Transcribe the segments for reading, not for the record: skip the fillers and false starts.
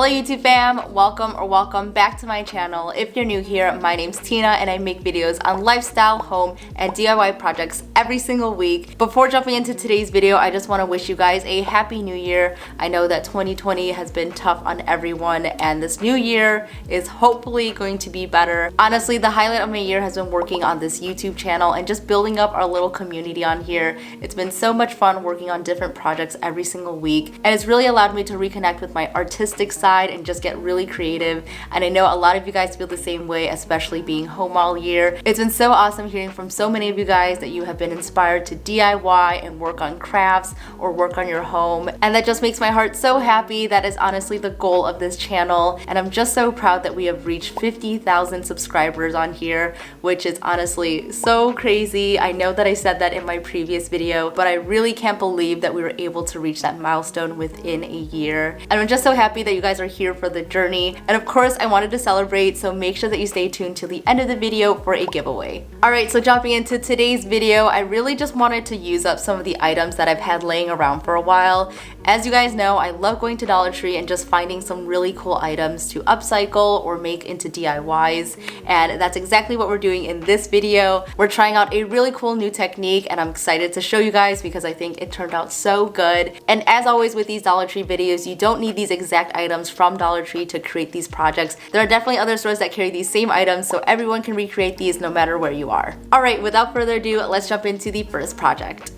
Hello YouTube fam, welcome back to my channel. If you're new here, my name's Tina and I make videos on lifestyle, home, and DIY projects every single week. Before jumping into today's video, I just want to wish you guys a happy new year. I know that 2020 has been tough on everyone and this new year is hopefully going to be better. Honestly, the highlight of my year has been working on this YouTube channel and just building up our little community on here. It's been so much fun working on different projects every single week, and it's really allowed me to reconnect with my artistic side and just get really creative. And I know a lot of you guys feel the same way, especially being home all year. It's been so awesome hearing from so many of you guys that you have been inspired to DIY and work on crafts or work on your home, and that just makes my heart so happy. That is honestly the goal of this channel, and I'm just so proud that we have reached 50,000 subscribers on here, which is honestly so crazy. I know that I said that in my previous video, but I really can't believe that we were able to reach that milestone within a year. And I'm just so happy that you guys are here for the journey. And of course, I wanted to celebrate, so make sure that you stay tuned till the end of the video for a giveaway. Alright, so jumping into today's video, I really just wanted to use up some of the items that I've had laying around for a while. As you guys know, I love going to Dollar Tree and just finding some really cool items to upcycle or make into DIYs, and that's exactly what we're doing in this video. We're trying out a really cool new technique and I'm excited to show you guys because I think it turned out so good. And as always with these Dollar Tree videos, you don't need these exact items from Dollar Tree to create these projects. There are definitely other stores that carry these same items, so everyone can recreate these no matter where you are. Alright, without further ado, let's jump into the first project.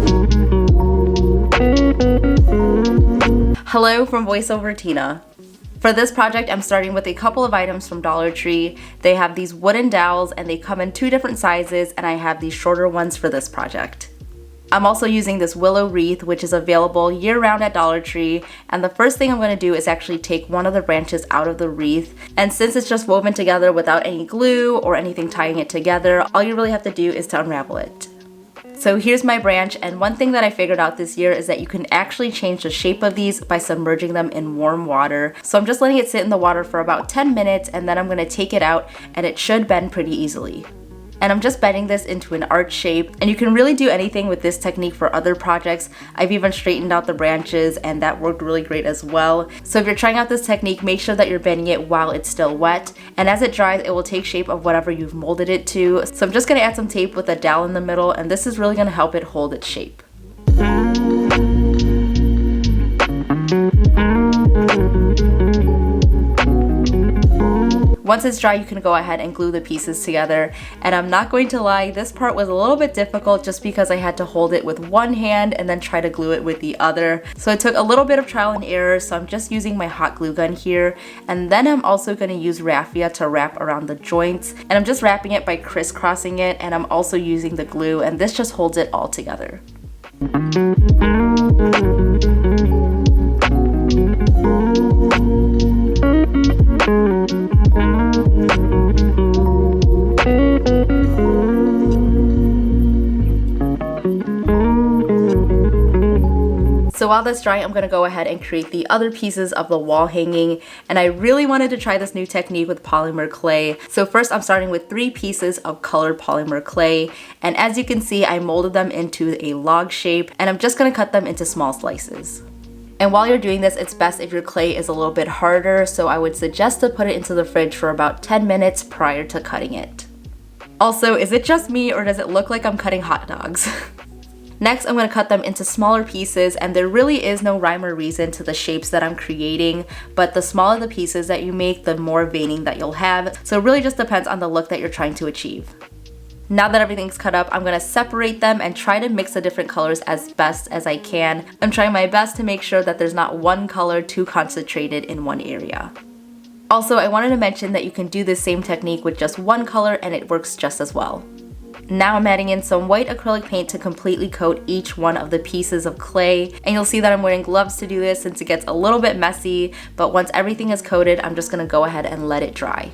Hello from VoiceOver Tina. For this project, I'm starting with a couple of items from Dollar Tree. They have these wooden dowels and they come in two different sizes, and I have these shorter ones for this project. I'm also using this Willow wreath, which is available year-round at Dollar Tree, and the first thing I'm going to do is actually take one of the branches out of the wreath, and since it's just woven together without any glue or anything tying it together, all you really have to do is to unravel it. So here's my branch, and one thing that I figured out this year is that you can actually change the shape of these by submerging them in warm water. So I'm just letting it sit in the water for about 10 minutes and then I'm going to take it out and it should bend pretty easily. And I'm just bending this into an arch shape, and you can really do anything with this technique for other projects. I've even straightened out the branches and that worked really great as well. So if you're trying out this technique, make sure that you're bending it while it's still wet, and as it dries it will take shape of whatever you've molded it to. So I'm just going to add some tape with a dowel in the middle, and this is really going to help it hold its shape. Once it's dry, you can go ahead and glue the pieces together, and I'm not going to lie, this part was a little bit difficult just because I had to hold it with one hand and then try to glue it with the other. So it took a little bit of trial and error, so I'm just using my hot glue gun here, and then I'm also going to use raffia to wrap around the joints, and I'm just wrapping it by crisscrossing it, and I'm also using the glue, and this just holds it all together. So while that's drying, I'm going to go ahead and create the other pieces of the wall hanging, and I really wanted to try this new technique with polymer clay. So first I'm starting with 3 pieces of colored polymer clay, and as you can see I molded them into a log shape, and I'm just going to cut them into small slices. And while you're doing this, it's best if your clay is a little bit harder, so I would suggest to put it into the fridge for about 10 minutes prior to cutting it. Also, is it just me or does it look like I'm cutting hot dogs? Next, I'm going to cut them into smaller pieces, and there really is no rhyme or reason to the shapes that I'm creating, but the smaller the pieces that you make, the more veining that you'll have, so it really just depends on the look that you're trying to achieve. Now that everything's cut up, I'm going to separate them and try to mix the different colors as best as I can. I'm trying my best to make sure that there's not one color too concentrated in one area. Also, I wanted to mention that you can do this same technique with just one color and it works just as well. Now I'm adding in some white acrylic paint to completely coat each one of the pieces of clay, and you'll see that I'm wearing gloves to do this since it gets a little bit messy, but once everything is coated, I'm just going to go ahead and let it dry.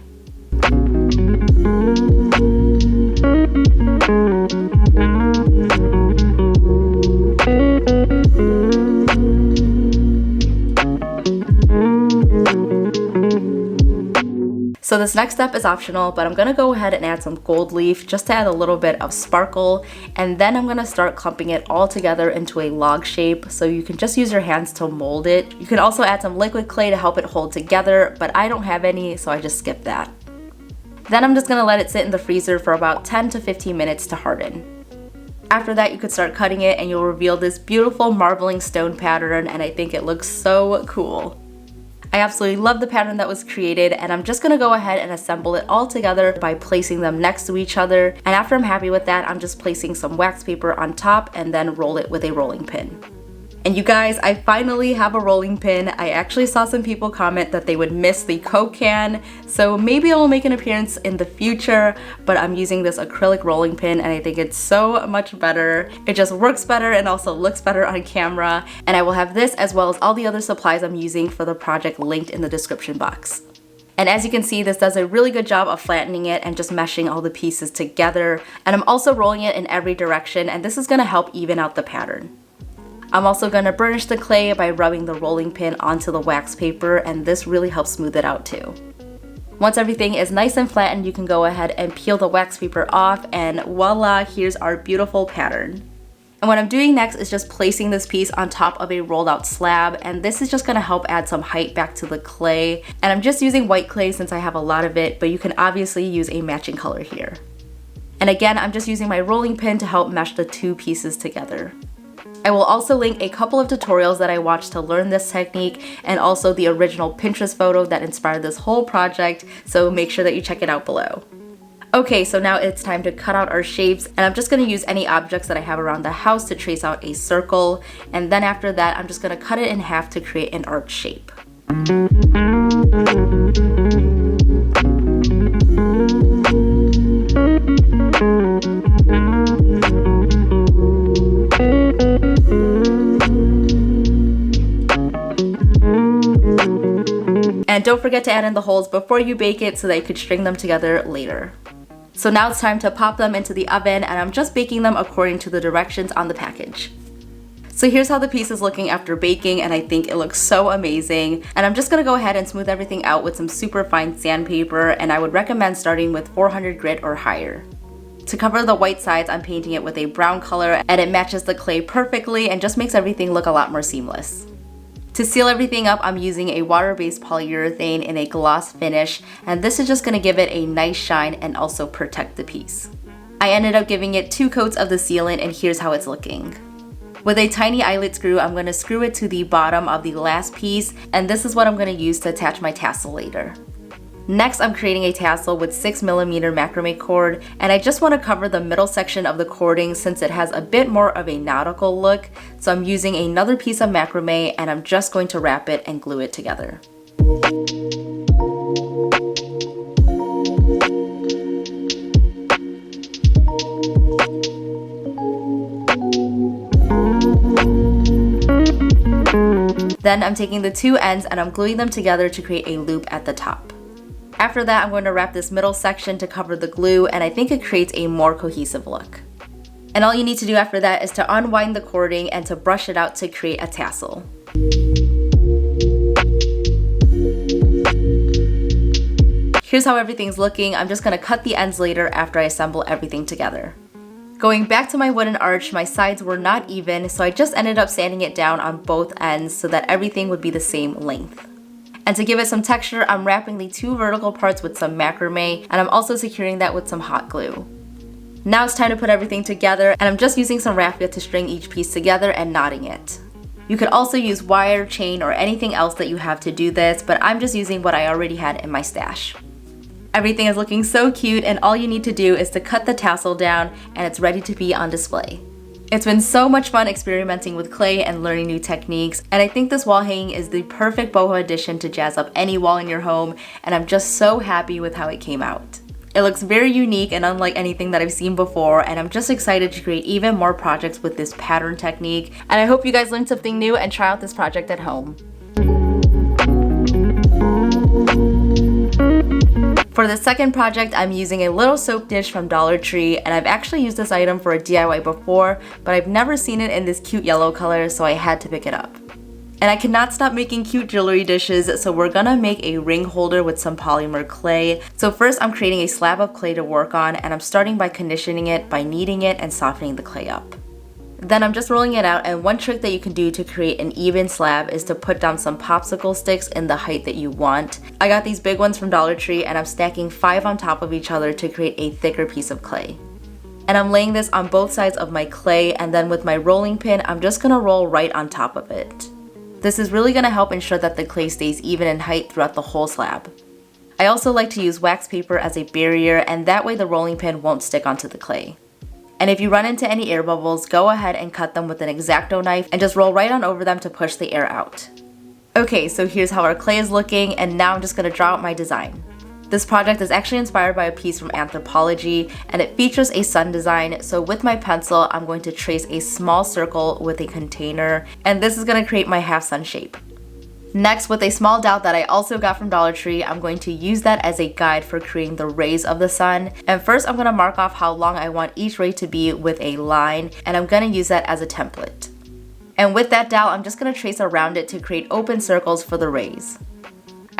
So this next step is optional, but I'm gonna go ahead and add some gold leaf just to add a little bit of sparkle, and then I'm gonna start clumping it all together into a log shape, so you can just use your hands to mold it. You can also add some liquid clay to help it hold together, but I don't have any, so I just skipped that. Then I'm just gonna let it sit in the freezer for about 10 to 15 minutes to harden. After that, you could start cutting it and you'll reveal this beautiful marbling stone pattern, and I think it looks so cool. I absolutely love the pattern that was created, and I'm just gonna go ahead and assemble it all together by placing them next to each other. And after I'm happy with that, I'm just placing some wax paper on top and then roll it with a rolling pin. And you guys, I finally have a rolling pin. I actually saw some people comment that they would miss the Coke can, so maybe it will make an appearance in the future, but I'm using this acrylic rolling pin and I think it's so much better. It just works better and also looks better on camera, and I will have this as well as all the other supplies I'm using for the project linked in the description box. And as you can see, this does a really good job of flattening it and just meshing all the pieces together, and I'm also rolling it in every direction, and this is going to help even out the pattern. I'm also going to burnish the clay by rubbing the rolling pin onto the wax paper, and this really helps smooth it out too. Once everything is nice and flattened, you can go ahead and peel the wax paper off, and voila, here's our beautiful pattern. And what I'm doing next is just placing this piece on top of a rolled out slab, and this is just going to help add some height back to the clay. And I'm just using white clay since I have a lot of it, but you can obviously use a matching color here. And again, I'm just using my rolling pin to help mesh the two pieces together. I will also link a couple of tutorials that I watched to learn this technique, and also the original Pinterest photo that inspired this whole project, so make sure that you check it out below. Okay, so now it's time to cut out our shapes, and I'm just going to use any objects that I have around the house to trace out a circle, and then after that I'm just going to cut it in half to create an arch shape. And don't forget to add in the holes before you bake it so that you could string them together later. So now it's time to pop them into the oven, and I'm just baking them according to the directions on the package. So here's how the piece is looking after baking, and I think it looks so amazing. And I'm just gonna go ahead and smooth everything out with some super fine sandpaper, and I would recommend starting with 400 grit or higher. To cover the white sides, I'm painting it with a brown color, and it matches the clay perfectly and just makes everything look a lot more seamless. To seal everything up, I'm using a water-based polyurethane in a gloss finish, and this is just going to give it a nice shine and also protect the piece. I ended up giving it 2 coats of the sealant, and here's how it's looking. With a tiny eyelet screw, I'm going to screw it to the bottom of the last piece, and this is what I'm going to use to attach my tassel later. Next, I'm creating a tassel with 6mm macrame cord, and I just want to cover the middle section of the cording since it has a bit more of a nautical look, so I'm using another piece of macrame and I'm just going to wrap it and glue it together. Then I'm taking the 2 ends and I'm gluing them together to create a loop at the top. After that, I'm going to wrap this middle section to cover the glue, and I think it creates a more cohesive look. And all you need to do after that is to unwind the cording and to brush it out to create a tassel. Here's how everything's looking. I'm just going to cut the ends later after I assemble everything together. Going back to my wooden arch, my sides were not even, so I just ended up sanding it down on both ends so that everything would be the same length. And to give it some texture, I'm wrapping the 2 vertical parts with some macrame, and I'm also securing that with some hot glue. Now it's time to put everything together, and I'm just using some raffia to string each piece together and knotting it. You could also use wire, chain, or anything else that you have to do this, but I'm just using what I already had in my stash. Everything is looking so cute, and all you need to do is to cut the tassel down and it's ready to be on display. It's been so much fun experimenting with clay and learning new techniques, and I think this wall hanging is the perfect boho addition to jazz up any wall in your home, and I'm just so happy with how it came out. It looks very unique and unlike anything that I've seen before, and I'm just excited to create even more projects with this pattern technique, and I hope you guys learned something new and try out this project at home. For the second project, I'm using a little soap dish from Dollar Tree, and I've actually used this item for a DIY before, but I've never seen it in this cute yellow color, so I had to pick it up. And I cannot stop making cute jewelry dishes, so we're gonna make a ring holder with some polymer clay. So first I'm creating a slab of clay to work on, and I'm starting by conditioning it by kneading it and softening the clay up. Then I'm just rolling it out, and one trick that you can do to create an even slab is to put down some popsicle sticks in the height that you want. I got these big ones from Dollar Tree, and I'm stacking 5 on top of each other to create a thicker piece of clay. And I'm laying this on both sides of my clay, and then with my rolling pin, I'm just gonna roll right on top of it. This is really gonna help ensure that the clay stays even in height throughout the whole slab. I also like to use wax paper as a barrier, and that way the rolling pin won't stick onto the clay. And if you run into any air bubbles, go ahead and cut them with an X-Acto knife and just roll right on over them to push the air out. Okay, so here's how our clay is looking, and now I'm just gonna draw out my design. This project is actually inspired by a piece from Anthropologie, and it features a sun design. So with my pencil, I'm going to trace a small circle with a container, and this is going to create my half sun shape. Next, with a small dowel that I also got from Dollar Tree, I'm going to use that as a guide for creating the rays of the sun. And first I'm going to mark off how long I want each ray to be with a line, and I'm going to use that as a template. And with that dowel, I'm just going to trace around it to create open circles for the rays.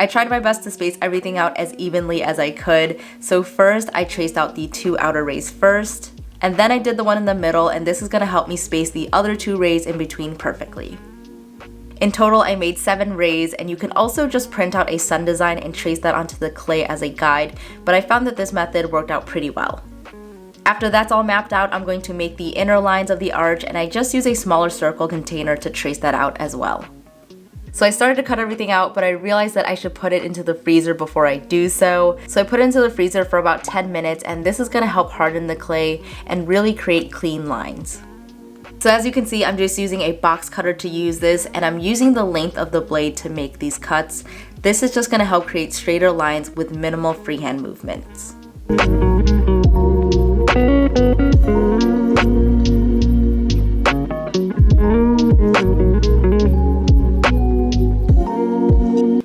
I tried my best to space everything out as evenly as I could, so first I traced out the 2 outer rays first, and then I did the one in the middle, and this is going to help me space the other 2 rays in between perfectly. In total, I made 7 rays, and you can also just print out a sun design and trace that onto the clay as a guide, but I found that this method worked out pretty well. After that's all mapped out, I'm going to make the inner lines of the arch, and I just use a smaller circle container to trace that out as well. So I started to cut everything out, but I realized that I should put it into the freezer before I do so. So I put it into the freezer for about 10 minutes, and this is going to help harden the clay and really create clean lines. So as you can see, I'm just using a box cutter to use this, and I'm using the length of the blade to make these cuts. This is just going to help create straighter lines with minimal freehand movements.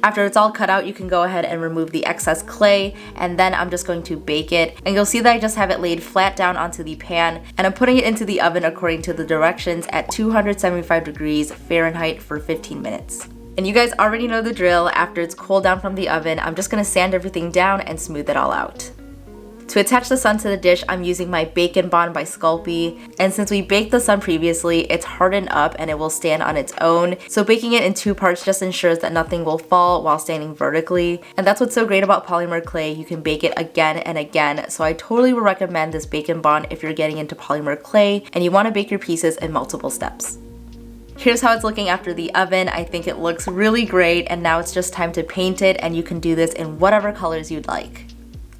After it's all cut out, you can go ahead and remove the excess clay, and then I'm just going to bake it. And you'll see that I just have it laid flat down onto the pan, and I'm putting it into the oven according to the directions at 275 degrees Fahrenheit for 15 minutes. And you guys already know the drill. After it's cooled down from the oven, I'm just gonna sand everything down and smooth it all out. To attach the sun to the dish, I'm using my Bacon Bond by Sculpey, and since we baked the sun previously, it's hardened up and it will stand on its own, so baking it in 2 parts just ensures that nothing will fall while standing vertically. And that's what's so great about polymer clay, you can bake it again and again, so I totally would recommend this Bacon Bond if you're getting into polymer clay and you want to bake your pieces in multiple steps. Here's how it's looking after the oven. I think it looks really great, and now it's just time to paint it, and you can do this in whatever colors you'd like.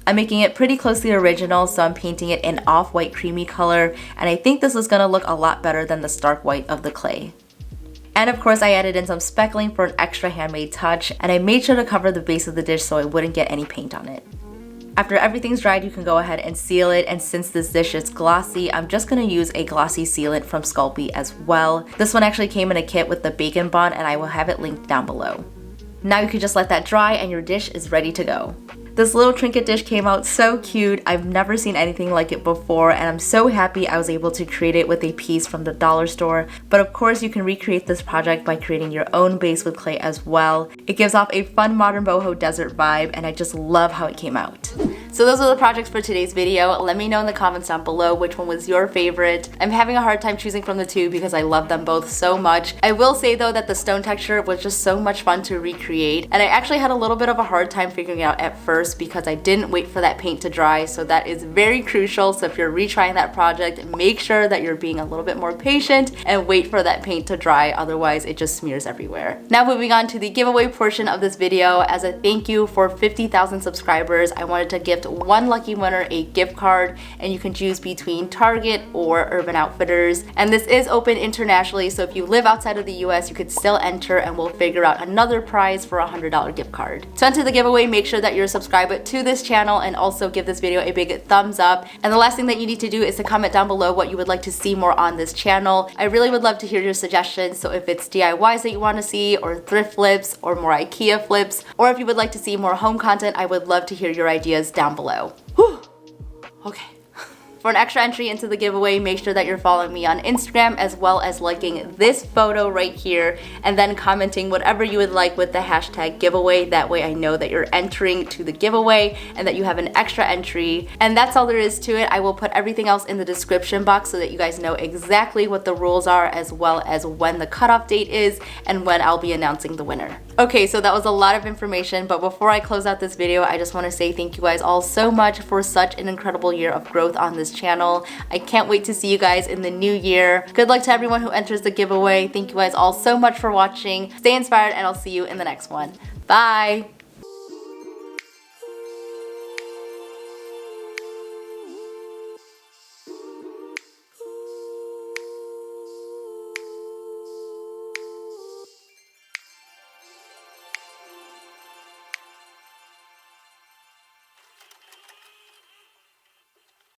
I'm making it pretty close to the original, so I'm painting it in off-white creamy color, and I think this is going to look a lot better than the stark white of the clay. And of course I added in some speckling for an extra handmade touch, and I made sure to cover the base of the dish so I wouldn't get any paint on it. After everything's dried, you can go ahead and seal it, and since this dish is glossy, I'm just going to use a glossy sealant from Sculpey as well. This one actually came in a kit with the Bacon Bond, and I will have it linked down below. Now you can just let that dry and your dish is ready to go. This little trinket dish came out so cute. I've never seen anything like it before, and I'm so happy I was able to create it with a piece from the dollar store. But of course you can recreate this project by creating your own base with clay as well. It gives off a fun modern boho desert vibe, and I just love how it came out. So those are the projects for today's video. Let me know in the comments down below which one was your favorite. I'm having a hard time choosing from the two because I love them both so much. I will say though that the stone texture was just so much fun to recreate, and I actually had a little bit of a hard time figuring it out at first because I didn't wait for that paint to dry, so that is very crucial. So if you're retrying that project, make sure that you're being a little bit more patient and wait for that paint to dry, otherwise it just smears everywhere. Now moving on to the giveaway portion of this video. As a thank you for 50,000 subscribers, I wanted to gift one lucky winner a gift card, and you can choose between Target or Urban Outfitters. And this is open internationally, so if you live outside of the US, you could still enter and we'll figure out another prize for a $100 gift card. To enter the giveaway, make sure that you're subscribed to this channel and also give this video a big thumbs up. And the last thing that you need to do is to comment down below what you would like to see more on this channel. I really would love to hear your suggestions, so if it's DIYs that you want to see, or thrift flips, or more IKEA flips, or if you would like to see more home content, I would love to hear your ideas down below. Whew. Okay. For an extra entry into the giveaway, make sure that you're following me on Instagram as well as liking this photo right here and then commenting whatever you would like with the hashtag giveaway. That way I know that you're entering to the giveaway and that you have an extra entry. And that's all there is to it. I will put everything else in the description box so that you guys know exactly what the rules are as well as when the cutoff date is and when I'll be announcing the winner. Okay, so that was a lot of information, but before I close out this video, I just want to say thank you guys all so much for such an incredible year of growth on this channel. I can't wait to see you guys in the new year. Good luck to everyone who enters the giveaway. Thank you guys all so much for watching. Stay inspired and I'll see you in the next one. Bye!